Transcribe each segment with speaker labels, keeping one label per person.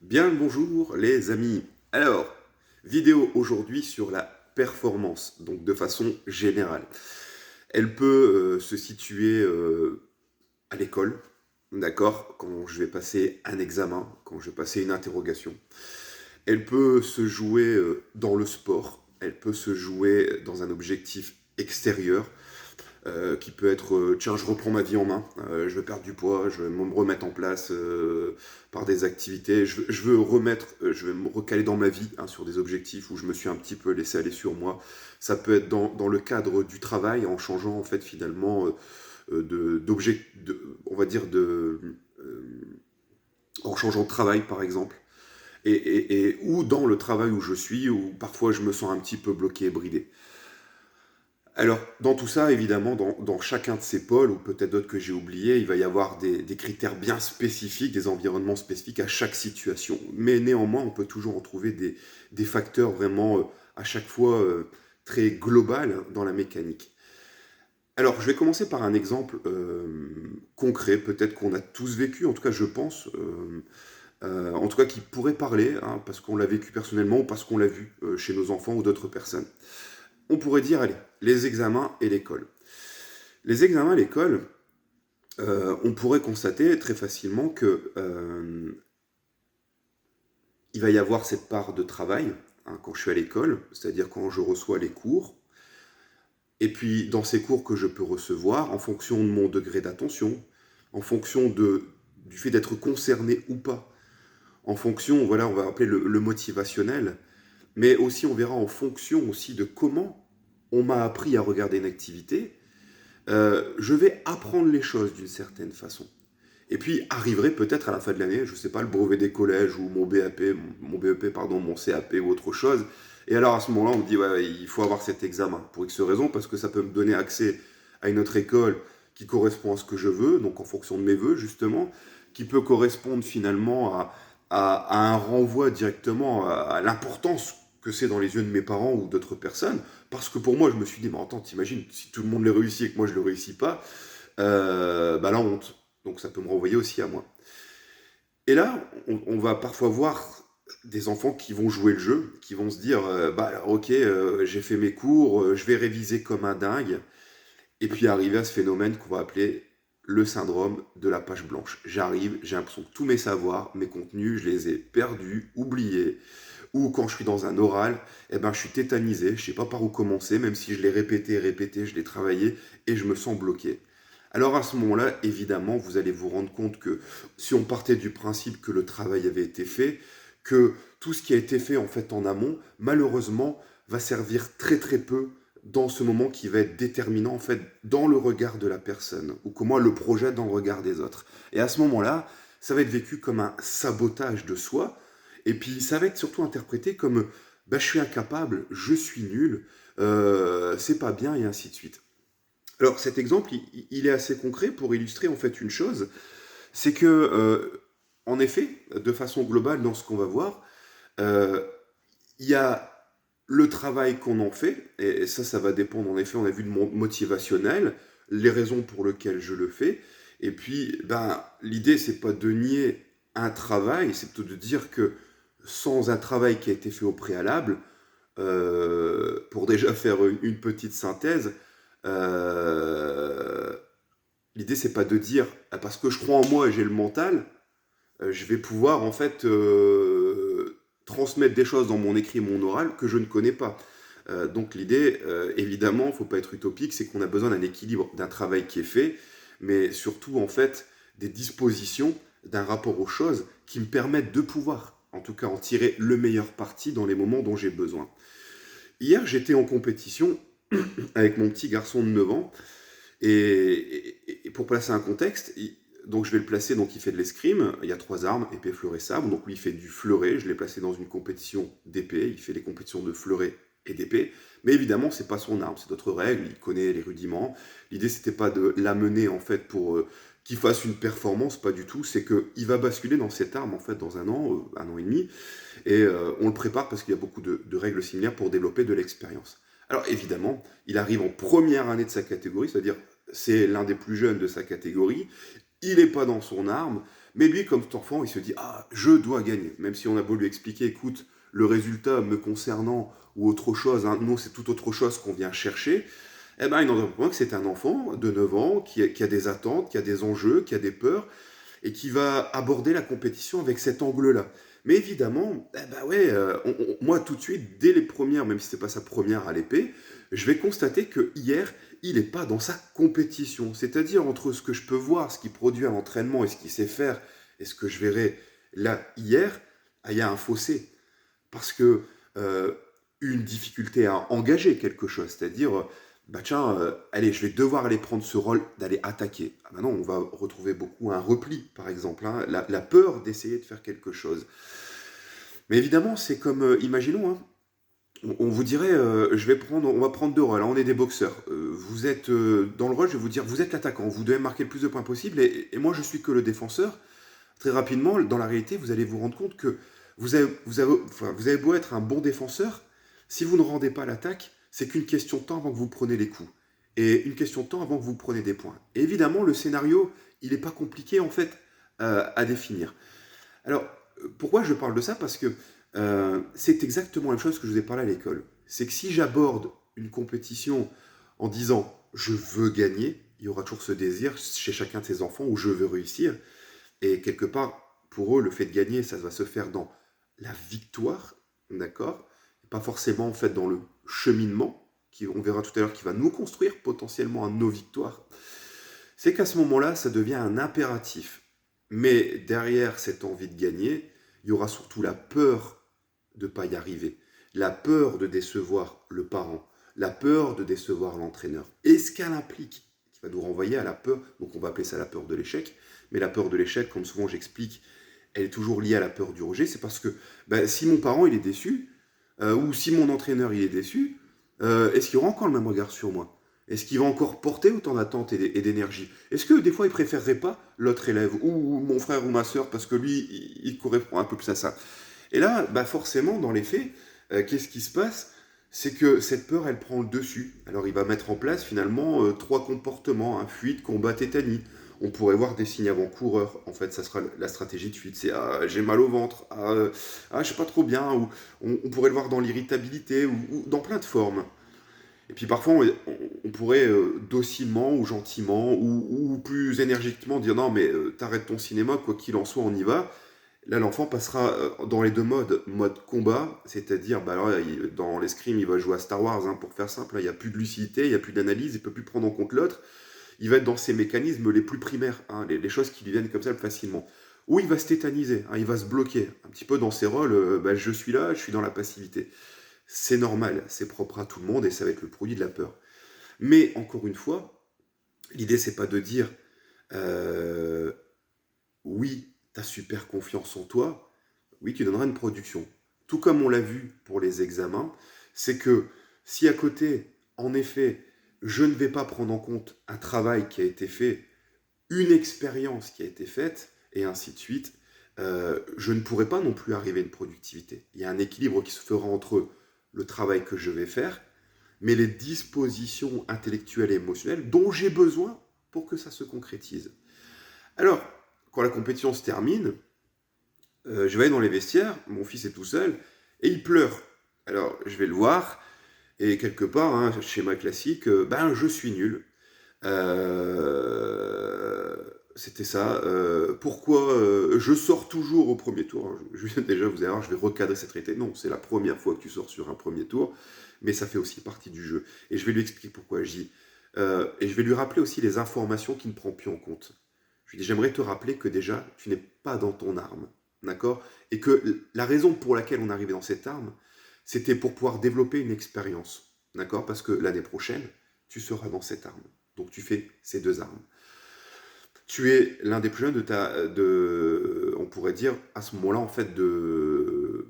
Speaker 1: Bien le bonjour les amis. Alors, vidéo aujourd'hui sur la performance, donc de façon générale. Elle peut se situer à l'école, d'accord, quand je vais passer un examen, quand je vais passer une interrogation. Elle peut se jouer dans le sport, elle peut se jouer dans un objectif extérieur, qui peut être tiens, je reprends ma vie en main, je veux perdre du poids, je veux me remettre en place par des activités, je veux remettre, je veux me recaler dans ma vie hein, sur des objectifs où je me suis un petit peu laissé aller sur moi. Ça peut être dans le cadre du travail en changeant en fait finalement d'objet, on va dire en changeant de travail par exemple. Ou dans le travail où je suis, où parfois je me sens un petit peu bloqué et bridé. Alors, dans tout ça, évidemment, dans chacun de ces pôles, ou peut-être d'autres que j'ai oubliés, il va y avoir des critères bien spécifiques, des environnements spécifiques à chaque situation. Mais néanmoins, on peut toujours en trouver des facteurs vraiment, à chaque fois, très global dans la mécanique. Alors, je vais commencer par un exemple concret, peut-être qu'on a tous vécu, en tout cas je pense, en tout cas qui pourrait parler, hein, parce qu'on l'a vécu personnellement ou parce qu'on l'a vu chez nos enfants ou d'autres personnes. On pourrait dire, allez, les examens et l'école. Les examens à l'école, on pourrait constater très facilement que il va y avoir cette part de travail hein, quand je suis à l'école, c'est-à-dire quand je reçois les cours, et puis dans ces cours que je peux recevoir, en fonction de mon degré d'attention, en fonction du fait d'être concerné ou pas, en fonction, voilà, on va appeler le motivationnel, mais aussi on verra en fonction aussi de comment on m'a appris à regarder une activité, je vais apprendre les choses d'une certaine façon. Et puis arriverait peut-être à la fin de l'année, je ne sais pas, le brevet des collèges ou mon BAP, mon BEP, pardon, mon CAP ou autre chose. Et alors à ce moment-là, on me dit, ouais, il faut avoir cet examen. Pour X raison, parce que ça peut me donner accès à une autre école qui correspond à ce que je veux, donc en fonction de mes vœux, justement, qui peut correspondre finalement à un renvoi directement à l'importance que c'est dans les yeux de mes parents ou d'autres personnes. Parce que pour moi, je me suis dit, mais attends, t'imagines, si tout le monde le réussit et que moi je le réussis pas, bah la honte. Donc ça peut me renvoyer aussi à moi. Et là, on va parfois voir des enfants qui vont jouer le jeu, qui vont se dire, bah alors, ok, j'ai fait mes cours, je vais réviser comme un dingue, et puis arriver à ce phénomène qu'on va appeler le syndrome de la page blanche. J'arrive, j'ai l'impression que tous mes savoirs, mes contenus, je les ai perdus, oubliés, ou quand je suis dans un oral, eh ben, je suis tétanisé, je sais pas par où commencer, même si je l'ai répété, répété, je l'ai travaillé, et je me sens bloqué. Alors à ce moment-là, évidemment, vous allez vous rendre compte que si on partait du principe que le travail avait été fait, que tout ce qui a été fait en fait en amont, malheureusement, va servir très très peu dans ce moment qui va être déterminant en fait dans le regard de la personne, ou comment elle le projette dans le regard des autres. Et à ce moment-là, ça va être vécu comme un sabotage de soi, et puis ça va être surtout interprété comme bah, je suis incapable, je suis nul, c'est pas bien, et ainsi de suite. Alors cet exemple, il est assez concret pour illustrer en fait une chose, c'est que, en effet, de façon globale, dans ce qu'on va voir, euh, il y a le travail qu'on en fait, et ça va dépendre en effet, on a vu de mon motivationnel, les raisons pour lesquelles je le fais, et puis ben, l'idée c'est pas de nier un travail, c'est plutôt de dire que sans un travail qui a été fait au préalable, pour déjà faire une petite synthèse, euh, l'idée c'est pas de dire ah, parce que je crois en moi et j'ai le mental, je vais pouvoir en fait transmettre des choses dans mon écrit et mon oral que je ne connais pas. Donc l'idée, évidemment, il ne faut pas être utopique, c'est qu'on a besoin d'un équilibre, d'un travail qui est fait, mais surtout en fait des dispositions, d'un rapport aux choses qui me permettent de pouvoir, en tout cas, en tirer le meilleur parti dans les moments dont j'ai besoin. Hier, j'étais en compétition avec mon petit garçon de 9 ans, et pour placer un contexte, donc je vais le placer, donc il fait de l'escrime, il y a trois armes, épée, fleuret, sabre, donc lui il fait du fleuret, je l'ai placé dans une compétition d'épée, il fait les compétitions de fleuret et d'épée, mais évidemment c'est pas son arme, c'est d'autres règles, il connaît les rudiments, l'idée c'était pas de l'amener en fait pour qu'il fasse une performance, pas du tout, c'est qu'il va basculer dans cette arme en fait dans un an et demi, et on le prépare parce qu'il y a beaucoup de règles similaires pour développer de l'expérience. Alors évidemment, il arrive en première année de sa catégorie, c'est-à-dire c'est l'un des plus jeunes de sa catégorie, il n'est pas dans son arme, Mais lui, comme tout enfant, il se dit, ah, je dois gagner. Même si on a beau lui expliquer, écoute, le résultat me concernant ou autre chose, hein, non, c'est tout autre chose qu'on vient chercher, eh ben, il n'en demeure pas moins que c'est un enfant de 9 ans qui a des attentes, qui a des enjeux, qui a des peurs, et qui va aborder la compétition avec cet angle-là. Mais évidemment, eh ben ouais, moi tout de suite, dès les premières, même si c'est pas sa première à l'épée, je vais constater que hier, il n'est pas dans sa compétition. C'est-à-dire entre ce que je peux voir, ce qu'il produit à l'entraînement et ce qu'il sait faire, et ce que je verrai là hier, ah, il y a un fossé. Parce que une difficulté à engager quelque chose, c'est-à-dire, bah tiens, allez, je vais devoir aller prendre ce rôle d'aller attaquer. Ah bah non, on va retrouver beaucoup un repli, par exemple, hein, la peur d'essayer de faire quelque chose. Mais évidemment, c'est comme, imaginons, hein, on vous dirait, on va prendre deux rôles, hein, on est des boxeurs. Vous êtes dans le rôle, je vais vous dire, vous êtes l'attaquant, vous devez marquer le plus de points possible, et moi je suis que le défenseur. Très rapidement, dans la réalité, vous allez vous rendre compte que vous avez beau être un bon défenseur, si vous ne rendez pas l'attaque, c'est qu'une question de temps avant que vous preniez les coups. Et une question de temps avant que vous preniez des points. Et évidemment, le scénario, il n'est pas compliqué en fait à définir. Alors, pourquoi je parle de ça? Parce que c'est exactement la même chose que je vous ai parlé à l'école. C'est que si j'aborde une compétition en disant je veux gagner, il y aura toujours ce désir chez chacun de ces enfants où je veux réussir. Et quelque part, pour eux, le fait de gagner, ça va se faire dans la victoire, d'accord? Pas forcément en fait dans le cheminement, qui, on verra tout à l'heure, qui va nous construire potentiellement à nos victoires. C'est qu'à ce moment-là, ça devient un impératif. Mais derrière cette envie de gagner, il y aura surtout la peur de ne pas y arriver, la peur de décevoir le parent, la peur de décevoir l'entraîneur. Et ce qu'elle implique, qui va nous renvoyer à la peur, donc on va appeler ça la peur de l'échec, mais la peur de l'échec, comme souvent j'explique, elle est toujours liée à la peur du rejet, c'est parce que ben, si mon parent il est déçu, ou si mon entraîneur il est déçu, est-ce qu'il aura encore le même regard sur moi? Est-ce qu'il va encore porter autant d'attente et d'énergie? Est-ce que des fois il préférerait pas l'autre élève, ou mon frère ou ma soeur, parce que lui, il correspond un peu plus à ça? Et là, bah forcément, dans les faits, qu'est-ce qui se passe? C'est que cette peur, elle prend le dessus. Alors il va mettre en place finalement trois comportements, hein, fuite, combat, tétanie. On pourrait voir des signes avant-coureurs. En fait, ça sera la stratégie de fuite. C'est ah, j'ai mal au ventre, je sais pas trop bien. Ou on pourrait le voir dans l'irritabilité ou dans plein de formes. Et puis parfois, on pourrait docilement ou gentiment ou plus énergiquement dire non, mais t'arrêtes ton cinéma, quoi qu'il en soit, on y va. Là, l'enfant passera dans les deux modes. Mode combat, c'est-à-dire, bah, alors, dans l'escrime, il va jouer à Star Wars, hein, pour faire simple. Là, il n'y a plus de lucidité, il n'y a plus d'analyse, il ne peut plus prendre en compte l'autre. Il va être dans ses mécanismes les plus primaires, hein, les choses qui lui viennent comme ça facilement. Ou il va se tétaniser, hein, il va se bloquer, un petit peu dans ses rôles, bah, je suis là, je suis dans la passivité. C'est normal, c'est propre à tout le monde et ça va être le produit de la peur. Mais encore une fois, l'idée c'est pas de dire euh, oui, tu as super confiance en toi, oui, tu donneras une production. Tout comme on l'a vu pour les examens, c'est que si à côté, en effet, je ne vais pas prendre en compte un travail qui a été fait, une expérience qui a été faite, et ainsi de suite, je ne pourrai pas non plus arriver à une productivité. Il y a un équilibre qui se fera entre le travail que je vais faire, mais les dispositions intellectuelles et émotionnelles dont j'ai besoin pour que ça se concrétise. Alors, quand la compétition se termine, je vais aller dans les vestiaires, mon fils est tout seul, et il pleure. Alors, je vais le voir, et quelque part, hein, schéma classique, ben, je suis nul. C'était ça. Pourquoi je sors toujours au premier tour? Déjà, vous allez voir, je vais recadrer cette réalité. Non, c'est la première fois que tu sors sur un premier tour, mais ça fait aussi partie du jeu. Et je vais lui expliquer pourquoi je dis. Et je vais lui rappeler aussi les informations qu'il ne prend plus en compte. Je lui dis, j'aimerais te rappeler que déjà, tu n'es pas dans ton arme. D'accord? Et que la raison pour laquelle on est arrivé dans cette arme, c'était pour pouvoir développer une expérience. D'accord? Parce que l'année prochaine, tu seras dans cette arme. Donc tu fais ces deux armes. Tu es l'un des plus jeunes on pourrait dire, à ce moment-là, en fait, de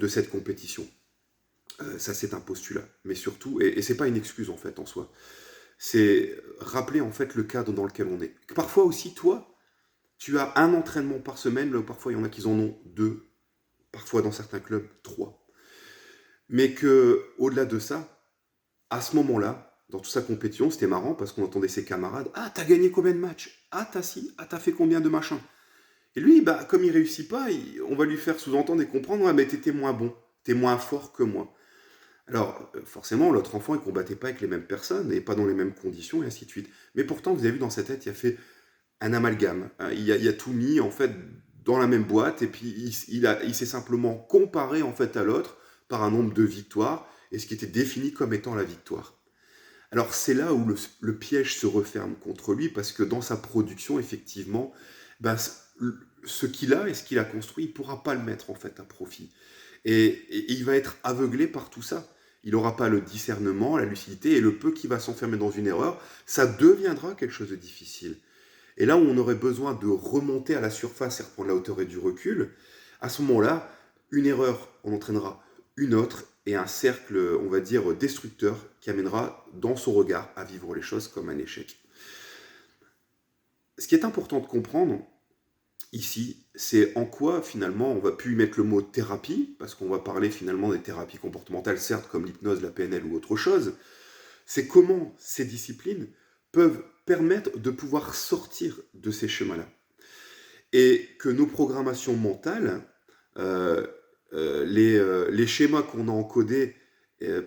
Speaker 1: cette compétition. Ça, c'est un postulat. Mais surtout, et c'est pas une excuse, en fait, en soi. C'est rappeler, en fait, le cadre dans lequel on est. Parfois aussi, toi, tu as un entraînement par semaine, là, parfois, il y en a qui en ont deux, parfois, dans certains clubs, trois. Mais que, au-delà de ça, à ce moment-là, dans toute sa compétition, c'était marrant parce qu'on entendait ses camarades. Ah, t'as gagné combien de matchs? Ah, t'as ci, ah, t'as fait combien de machins? Et lui, bah, comme il réussit pas, on va lui faire sous-entendre et comprendre, ouais, mais t'étais moins bon, t'es moins fort que moi. Alors, forcément, l'autre enfant, il combattait pas avec les mêmes personnes et pas dans les mêmes conditions, et ainsi de suite. Mais pourtant, vous avez vu dans sa tête, il a fait un amalgame, hein. Il a tout mis, en fait, dans la même boîte, et puis il s'est simplement comparé, en fait, à l'autre par un nombre de victoires, et ce qui était défini comme étant la victoire. Alors, c'est là où le piège se referme contre lui, parce que dans sa production, effectivement, ben, ce qu'il a et ce qu'il a construit, il ne pourra pas le mettre, en fait, à profit. Et il va être aveuglé par tout ça. Il n'aura pas le discernement, la lucidité, et le peu qui va s'enfermer dans une erreur, ça deviendra quelque chose de difficile. Et là où on aurait besoin de remonter à la surface et reprendre la hauteur et du recul, à ce moment-là, une erreur en entraînera une autre et un cercle, on va dire, destructeur qui amènera dans son regard à vivre les choses comme un échec. Ce qui est important de comprendre ici, c'est en quoi finalement on va plus y mettre le mot thérapie, parce qu'on va parler finalement des thérapies comportementales, certes comme l'hypnose, la PNL ou autre chose, c'est comment ces disciplines peuvent permettre de pouvoir sortir de ces chemins-là. Et que nos programmations mentales, euh, les schémas qu'on a encodés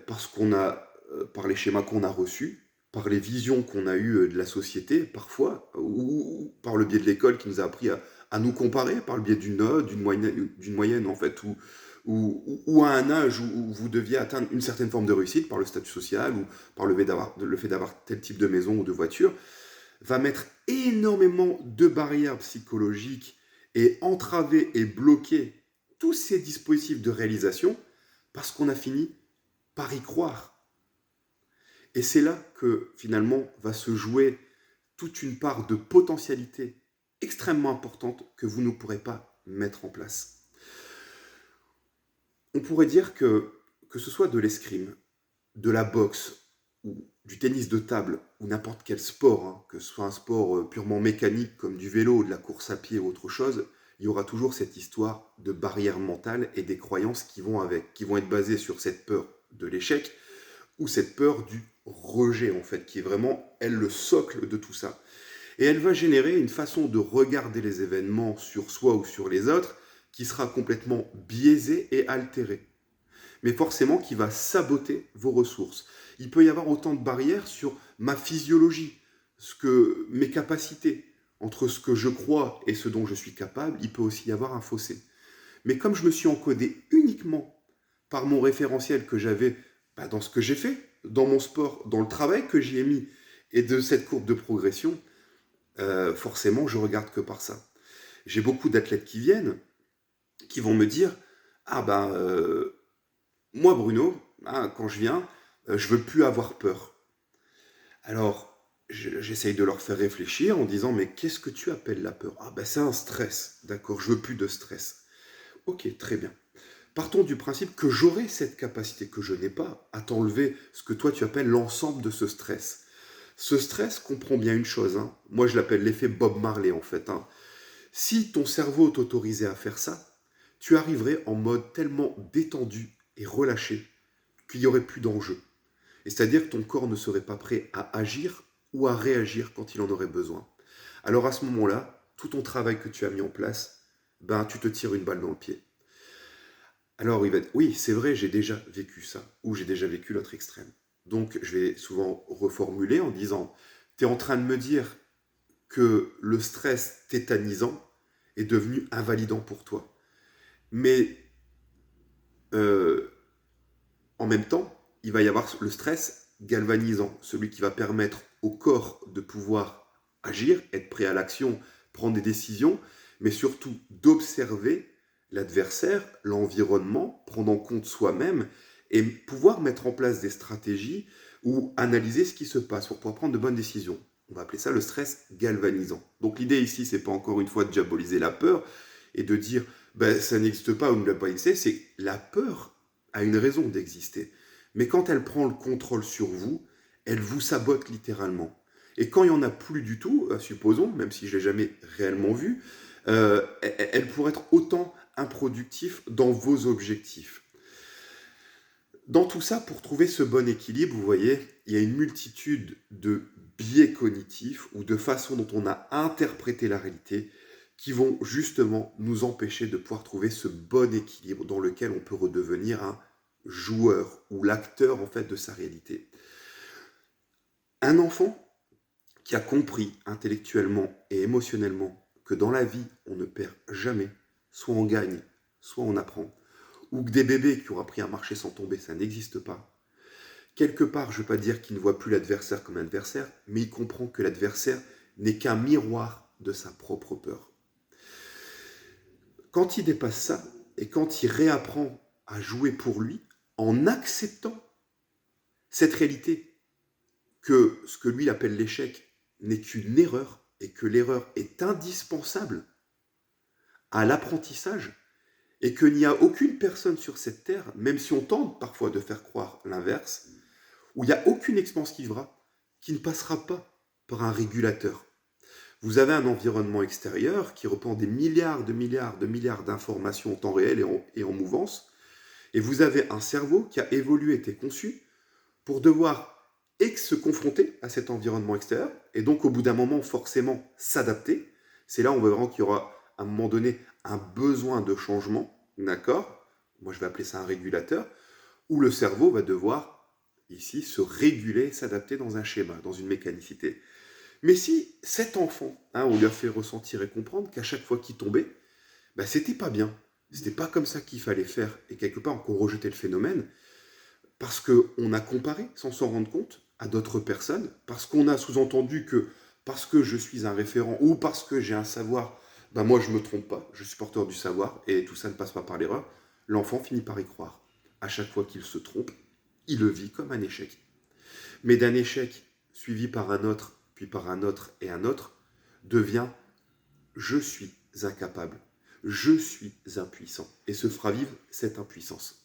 Speaker 1: parce qu'on a, par les schémas qu'on a reçus, par les visions qu'on a eues de la société parfois, ou par le biais de l'école qui nous a appris à nous comparer, par le biais d'une note, d'une moyenne en fait, ou à un âge où vous deviez atteindre une certaine forme de réussite par le statut social ou par le fait d'avoir tel type de maison ou de voiture, va mettre énormément de barrières psychologiques et entraver et bloquer tous ces dispositifs de réalisation parce qu'on a fini par y croire. Et c'est là que finalement va se jouer toute une part de potentialité extrêmement importante que vous ne pourrez pas mettre en place. On pourrait dire que ce soit de l'escrime, de la boxe ou du tennis de table ou n'importe quel sport, hein, que ce soit un sport purement mécanique comme du vélo, de la course à pied ou autre chose, il y aura toujours cette histoire de barrière mentale et des croyances qui vont avec, qui vont être basées sur cette peur de l'échec ou cette peur du rejet en fait, qui est vraiment, elle, le socle de tout ça. Et elle va générer une façon de regarder les événements sur soi ou sur les autres qui sera complètement biaisée et altérée, mais forcément qui va saboter vos ressources. Il peut y avoir autant de barrières sur ma physiologie, mes capacités. Entre ce que je crois et ce dont je suis capable, il peut aussi y avoir un fossé. Mais comme je me suis encodé uniquement par mon référentiel que j'avais dans ce que j'ai fait, dans mon sport, dans le travail que j'y ai mis, et de cette courbe de progression, forcément, je regarde que par ça. J'ai beaucoup d'athlètes qui viennent, qui vont me dire, ah ben, moi Bruno, hein, quand je viens, je veux plus avoir peur. Alors, j'essaye de leur faire réfléchir en disant, mais qu'est-ce que tu appelles la peur? Ah ben c'est un stress, d'accord, je veux plus de stress. Ok, très bien. Partons du principe que j'aurai cette capacité que je n'ai pas à t'enlever ce que toi tu appelles l'ensemble de ce stress. Ce stress comprend bien une chose, hein. Moi je l'appelle l'effet Bob Marley en fait, hein. Si ton cerveau t'autorisait à faire ça, tu arriverais en mode tellement détendu et relâché qu'il n'y aurait plus d'enjeu. Et c'est-à-dire que ton corps ne serait pas prêt à agir ou à réagir quand il en aurait besoin. Alors à ce moment-là, tout ton travail que tu as mis en place, ben tu te tires une balle dans le pied. Alors il va être, oui, c'est vrai, j'ai déjà vécu ça, ou j'ai déjà vécu l'autre extrême. Donc je vais souvent reformuler en disant, tu es en train de me dire que le stress tétanisant est devenu invalidant pour toi. Mais euh, en même temps, il va y avoir le stress galvanisant, celui qui va permettre au corps de pouvoir agir, être prêt à l'action, prendre des décisions, mais surtout d'observer l'adversaire, l'environnement, prendre en compte soi-même et pouvoir mettre en place des stratégies ou analyser ce qui se passe pour pouvoir prendre de bonnes décisions. On va appeler ça le stress galvanisant. Donc l'idée ici, c'est pas encore une fois de diaboliser la peur et de dire ben, ça n'existe pas ou ne l'a pas existé, c'est la peur a une raison d'exister. Mais quand elle prend le contrôle sur vous, elle vous sabote littéralement. Et quand il n'y en a plus du tout, supposons, même si je ne l'ai jamais réellement vu, elle pourrait être autant improductive dans vos objectifs. Dans tout ça, pour trouver ce bon équilibre, vous voyez, il y a une multitude de biais cognitifs ou de façons dont on a interprété la réalité qui vont justement nous empêcher de pouvoir trouver ce bon équilibre dans lequel on peut redevenir un joueur ou l'acteur en fait de sa réalité. Un enfant qui a compris intellectuellement et émotionnellement que dans la vie, on ne perd jamais, soit on gagne, soit on apprend, ou que des bébés qui ont appris à marcher sans tomber, ça n'existe pas. Quelque part, je ne veux pas dire qu'il ne voit plus l'adversaire comme un adversaire, mais il comprend que l'adversaire n'est qu'un miroir de sa propre peur. Quand il dépasse ça, et quand il réapprend à jouer pour lui, en acceptant cette réalité, que ce que lui appelle l'échec n'est qu'une erreur, et que l'erreur est indispensable à l'apprentissage, et qu'il n'y a aucune personne sur cette terre, même si on tente parfois de faire croire l'inverse, où il n'y a aucune expérience qui vivra, qui ne passera pas par un régulateur. Vous avez un environnement extérieur qui reprend des milliards d'informations en temps réel et en mouvance, et vous avez un cerveau qui a évolué, été conçu pour devoir se confronter à cet environnement extérieur, et donc au bout d'un moment forcément s'adapter. C'est là où on va voir qu'il y aura à un moment donné un besoin de changement, d'accord? Moi je vais appeler ça un régulateur, où le cerveau va devoir ici se réguler, s'adapter dans un schéma, dans une mécanicité. Mais si cet enfant, on lui a fait ressentir et comprendre qu'à chaque fois qu'il tombait, c'était pas bien, c'était pas comme ça qu'il fallait faire, et quelque part qu'on rejetait le phénomène, parce qu'on a comparé sans s'en rendre compte à d'autres personnes, parce qu'on a sous-entendu que parce que je suis un référent ou parce que j'ai un savoir, moi je me trompe pas, je suis porteur du savoir et tout ça ne passe pas par l'erreur, l'enfant finit par y croire. À chaque fois qu'il se trompe, il le vit comme un échec. Mais d'un échec suivi par un autre, puis par un autre et un autre, devient je suis incapable, je suis impuissant, et se fera vivre cette impuissance.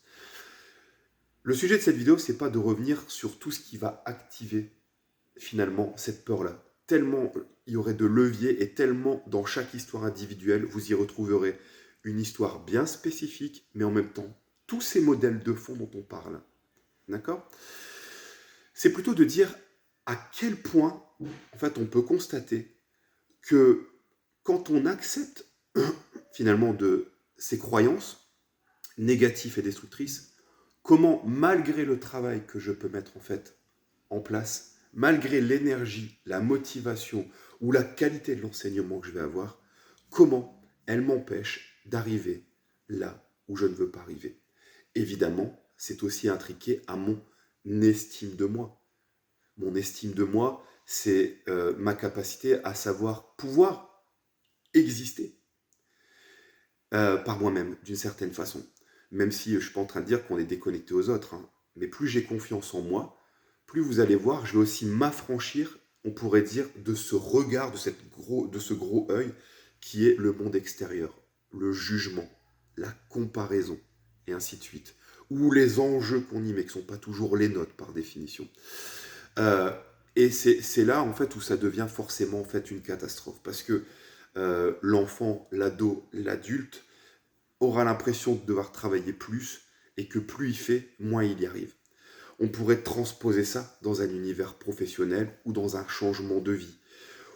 Speaker 1: Le sujet de cette vidéo, c'est pas de revenir sur tout ce qui va activer finalement cette peur-là. Tellement il y aurait de leviers et tellement dans chaque histoire individuelle, vous y retrouverez une histoire bien spécifique, mais en même temps, tous ces modèles de fond dont on parle. D'accord ? C'est plutôt de dire à quel point, en fait, on peut constater que quand on accepte finalement de ces croyances négatives et destructrices, comment, malgré le travail que je peux mettre en fait en place, malgré l'énergie, la motivation ou la qualité de l'enseignement que je vais avoir, comment elle m'empêche d'arriver là où je ne veux pas arriver. Évidemment, c'est aussi intriqué à mon estime de moi. Mon estime de moi, c'est ma capacité à savoir pouvoir exister par moi-même, d'une certaine façon. Même si je ne suis pas en train de dire qu'on est déconnecté aux autres, mais plus j'ai confiance en moi, plus vous allez voir, je vais aussi m'affranchir, on pourrait dire, de ce regard, de ce gros œil qui est le monde extérieur, le jugement, la comparaison, et ainsi de suite. Ou les enjeux qu'on y met, qui ne sont pas toujours les nôtres par définition. Et c'est là, en fait, où ça devient forcément, en fait, une catastrophe. Parce que l'enfant, l'ado, l'adulte aura l'impression de devoir travailler plus, et que plus il fait, moins il y arrive. On pourrait transposer ça dans un univers professionnel ou dans un changement de vie,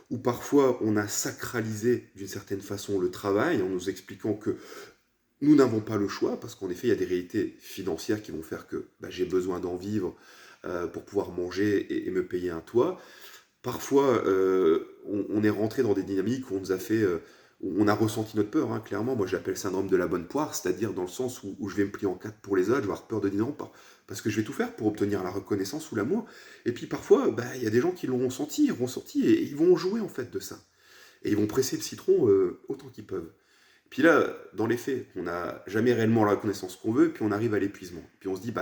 Speaker 1: où parfois on a sacralisé d'une certaine façon le travail en nous expliquant que nous n'avons pas le choix, parce qu'en effet il y a des réalités financières qui vont faire que j'ai besoin d'en vivre pour pouvoir manger et me payer un toit. Parfois on est rentré dans des dynamiques où on nous a fait... où on a ressenti notre peur, clairement. Moi, j'appelle le syndrome de la bonne poire, c'est-à-dire dans le sens où je vais me plier en quatre pour les autres, je vais avoir peur de dire non, parce que je vais tout faire pour obtenir la reconnaissance ou l'amour. Et puis parfois, il y a des gens qui l'auront senti, et ils vont jouer en fait de ça. Et ils vont presser le citron autant qu'ils peuvent. Puis là, dans les faits, on n'a jamais réellement la reconnaissance qu'on veut, puis on arrive à l'épuisement. Puis on se dit,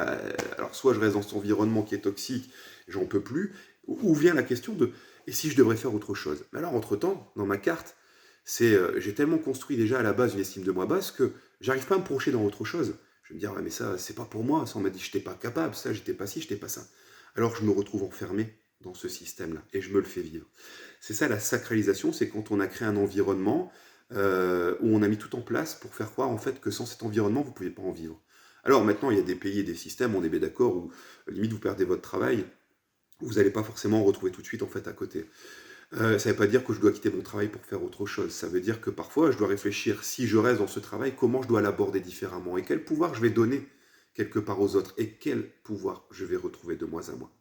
Speaker 1: alors soit je reste dans cet environnement qui est toxique, j'en peux plus, ou vient la question de, et si je devrais faire autre chose? Alors entre-temps, dans ma carte, j'ai tellement construit déjà à la base une estime de moi basse que j'arrive pas à me projeter dans autre chose. Je vais me dire, mais ça, c'est pas pour moi, ça on m'a dit, je n'étais pas capable, ça, j'étais pas ci, j'étais pas ça. Alors je me retrouve enfermé dans ce système-là, et je me le fais vivre. C'est ça la sacralisation, c'est quand on a créé un environnement où on a mis tout en place pour faire croire en fait que sans cet environnement, vous ne pouvez pas en vivre. Alors maintenant, il y a des pays et des systèmes, on est bien d'accord, où limite vous perdez votre travail, vous n'allez pas forcément en retrouver tout de suite en fait à côté. Ça ne veut pas dire que je dois quitter mon travail pour faire autre chose. Ça veut dire que parfois, je dois réfléchir, si je reste dans ce travail, comment je dois l'aborder différemment et quel pouvoir je vais donner quelque part aux autres et quel pouvoir je vais retrouver de moi à moi.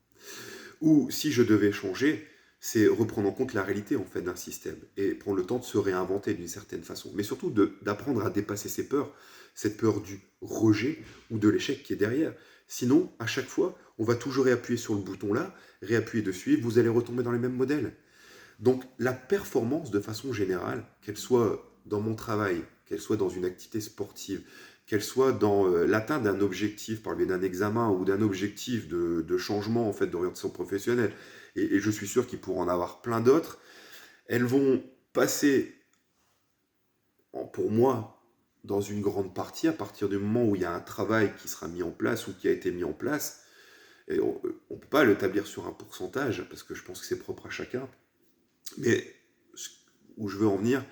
Speaker 1: Ou si je devais changer, c'est reprendre en compte la réalité en fait d'un système et prendre le temps de se réinventer d'une certaine façon. Mais surtout d'apprendre à dépasser ses peurs, cette peur du rejet ou de l'échec qui est derrière. Sinon, à chaque fois, on va toujours réappuyer sur le bouton là, réappuyer dessus et vous allez retomber dans les mêmes modèles. Donc la performance de façon générale, qu'elle soit dans mon travail, qu'elle soit dans une activité sportive, qu'elle soit dans l'atteinte d'un objectif par le biais d'un examen ou d'un objectif de changement en fait d'orientation professionnelle, et je suis sûr qu'il pourra en avoir plein d'autres, elles vont passer, pour moi, dans une grande partie, à partir du moment où il y a un travail qui sera mis en place ou qui a été mis en place, et on ne peut pas l'établir sur un pourcentage, parce que je pense que c'est propre à chacun, mais où je veux en venir,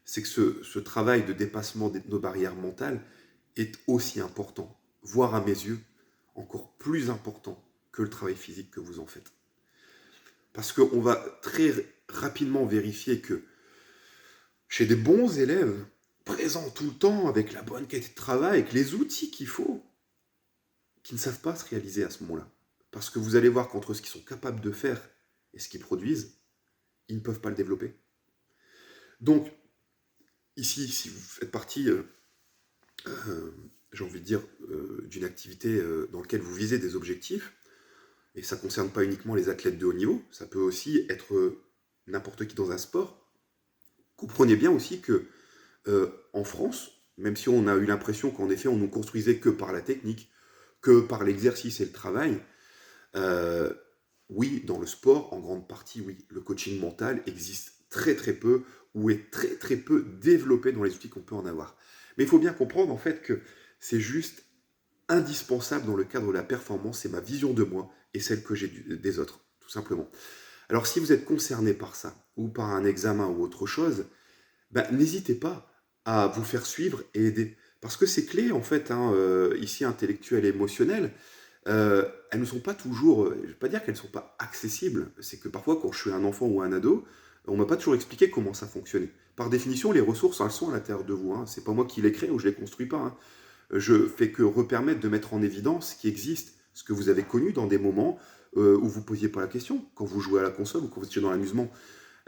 Speaker 1: c'est que ce travail de dépassement de nos barrières mentales est aussi important, voire à mes yeux, encore plus important que le travail physique que vous en faites. Parce qu'on va très rapidement vérifier que chez des bons élèves, présents tout le temps, avec la bonne qualité de travail, avec les outils qu'il faut, qui ne savent pas se réaliser à ce moment-là. Parce que vous allez voir qu'entre ce qu'ils sont capables de faire et ce qu'ils produisent, ils ne peuvent pas le développer. Donc, ici, si vous faites partie, j'ai envie de dire, d'une activité dans laquelle vous visez des objectifs, et ça ne concerne pas uniquement les athlètes de haut niveau, ça peut aussi être n'importe qui dans un sport, comprenez bien aussi que en France, même si on a eu l'impression qu'en effet on ne construisait que par la technique, que par l'exercice et le travail, euh, oui, dans le sport, en grande partie, oui, le coaching mental existe très très peu ou est très très peu développé dans les outils qu'on peut en avoir. Mais il faut bien comprendre en fait que c'est juste indispensable dans le cadre de la performance, c'est ma vision de moi et celle que j'ai des autres, tout simplement. Alors si vous êtes concerné par ça, ou par un examen ou autre chose, ben, n'hésitez pas à vous faire suivre et aider. Parce que ces clés, en fait, hein, ici intellectuelles et émotionnelles, elles ne sont pas toujours, je ne vais pas dire qu'elles ne sont pas accessibles, c'est que parfois quand je suis un enfant ou un ado, on ne m'a pas toujours expliqué comment ça fonctionnait. Par définition, les ressources, elles sont à l'intérieur de vous. Hein. C'est pas moi qui les crée ou je les construis pas. Hein. Je fais que repermettre de mettre en évidence ce qui existe, ce que vous avez connu dans des moments où vous ne posiez pas la question, quand vous jouez à la console ou quand vous étiez dans l'amusement.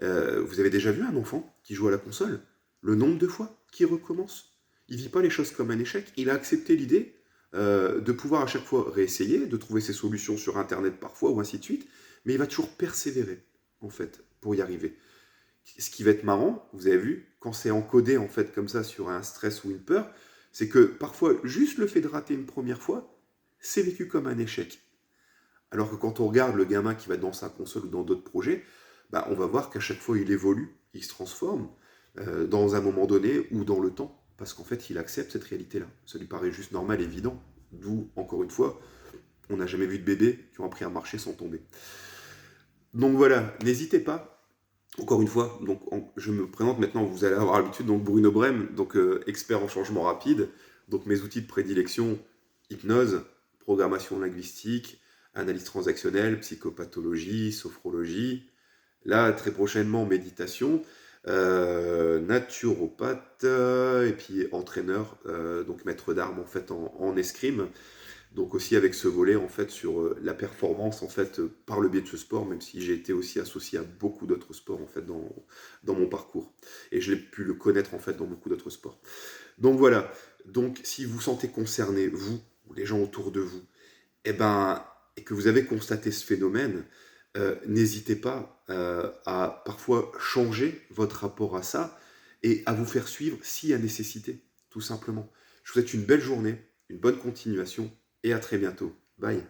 Speaker 1: Vous avez déjà vu un enfant qui joue à la console? Le nombre de fois qu'il recommence. Il ne vit pas les choses comme un échec. Il a accepté l'idée de pouvoir à chaque fois réessayer, de trouver ses solutions sur Internet parfois, ou ainsi de suite, mais il va toujours persévérer, en fait, pour y arriver. Ce qui va être marrant, vous avez vu, quand c'est encodé, en fait, comme ça, sur un stress ou une peur, c'est que parfois, juste le fait de rater une première fois, c'est vécu comme un échec. Alors que quand on regarde le gamin qui va dans sa console ou dans d'autres projets, bah, on va voir qu'à chaque fois il évolue, il se transforme dans un moment donné ou dans le temps, parce qu'en fait il accepte cette réalité-là. Ça lui paraît juste normal, évident. D'où, encore une fois, on n'a jamais vu de bébés qui ont appris à marcher sans tomber. Donc voilà, n'hésitez pas. Encore une fois, donc, je me présente maintenant, vous allez avoir l'habitude, donc Bruno Brem, donc expert en changement rapide. Donc mes outils de prédilection, hypnose, programmation linguistique, analyse transactionnelle, psychopathologie, sophrologie. Là, très prochainement, méditation, naturopathe, et puis entraîneur, donc maître d'armes en fait en escrime. Donc aussi avec ce volet en fait sur la performance en fait par le biais de ce sport, même si j'ai été aussi associé à beaucoup d'autres sports en fait dans mon parcours. Et je l'ai pu le connaître en fait dans beaucoup d'autres sports. Donc voilà, donc si vous sentez concerné, vous, ou les gens autour de vous, eh ben, et que vous avez constaté ce phénomène, n'hésitez pas à parfois changer votre rapport à ça et à vous faire suivre s'il y a nécessité, tout simplement. Je vous souhaite une belle journée, une bonne continuation et à très bientôt. Bye.